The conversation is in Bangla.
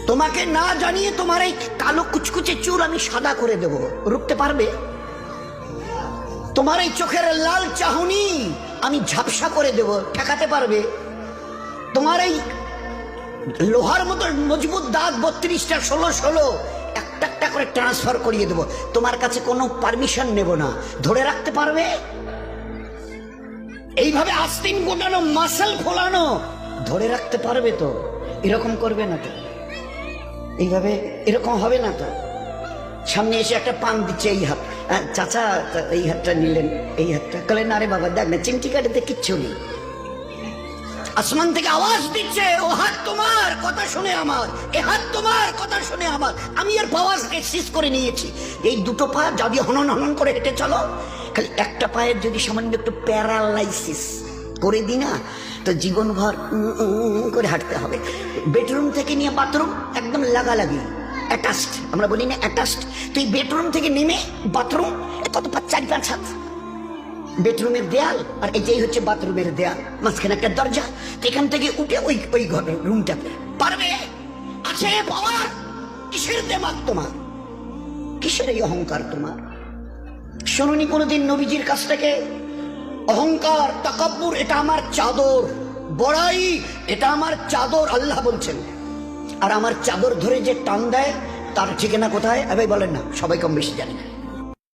তোমাকে না জানিয়ে তোমার এই কালো কুচকুচে চুল আমি সাদা করে দেব, রুখতে পারবে? তোমার এই চোখের লাল চাহনি আমি ঝাপসা করে দেব, ঠেকাতে পারবে? তোমার এই লোহার মতো মজবুত দাঁত 32টা 16 একটা একটা করে ট্রান্সফার করিয়ে দেব, তোমার কাছে কোনো পারমিশন নেব না, ধরে রাখতে পারবে? এইভাবে আস্তিন গোটানো মাসল ফোলানো ধরে রাখতে পারবে তো? এরকম করবে না তো? এইভাবে এরকম হবে না তো? সামনে এসে একটা পান দিচ্ছে, এই হাত, চাচা এই হাতটা নিলেন, এই হাতটা কলে না রে বাবা দেখ না চিমটি কাটিতে কিচ্ছু নেই। আসমান থেকে আওয়াজ দিচ্ছে, ও হাত তোমার কথা শুনে আমার, এ হাত তোমার কথা শুনে আমার। আমি এর পাওয়ারকে সিজ করে নিয়েছি। এই দুটো পা যদি হনন হনন করে হেঁটে চলো, খালি একটা পায়ের যদি সামান্য একটু প্যারালাইসিস করে দিই না, তো জীবনভর করে হাঁটতে হবে। বেডরুম থেকে নিয়ে বাথরুম একদম লাগালাগি, অ্যাটাচড, আমরা বলি না অ্যাটাচড। তুই বেডরুম থেকে নেমে বাথরুম কত 4-5 হাত, বেডরুমের দেয়াল আর এটাই হচ্ছে বাথরুমের দেয়াল, মাঝখানে একটা দরজা। এখান থেকে উঠে ওই ঘরের রুমটাতে পারবে? আছে পাওয়ার? কিসের দেমাগ তোমার? কিসের এই অহংকার তোমার? শুনুনি কোনোদিন নবীজির কাছ থেকে অহংকার, তাকাব্বুর এটা আমার চাদর, বড়াই এটা আমার চাদর, আল্লাহ বলছেন। আর আমার চাদর ধরে যে টান দেয় তার ঠিকানা কোথায়? ভাই বলেন না, সবাই কম বেশি জানে।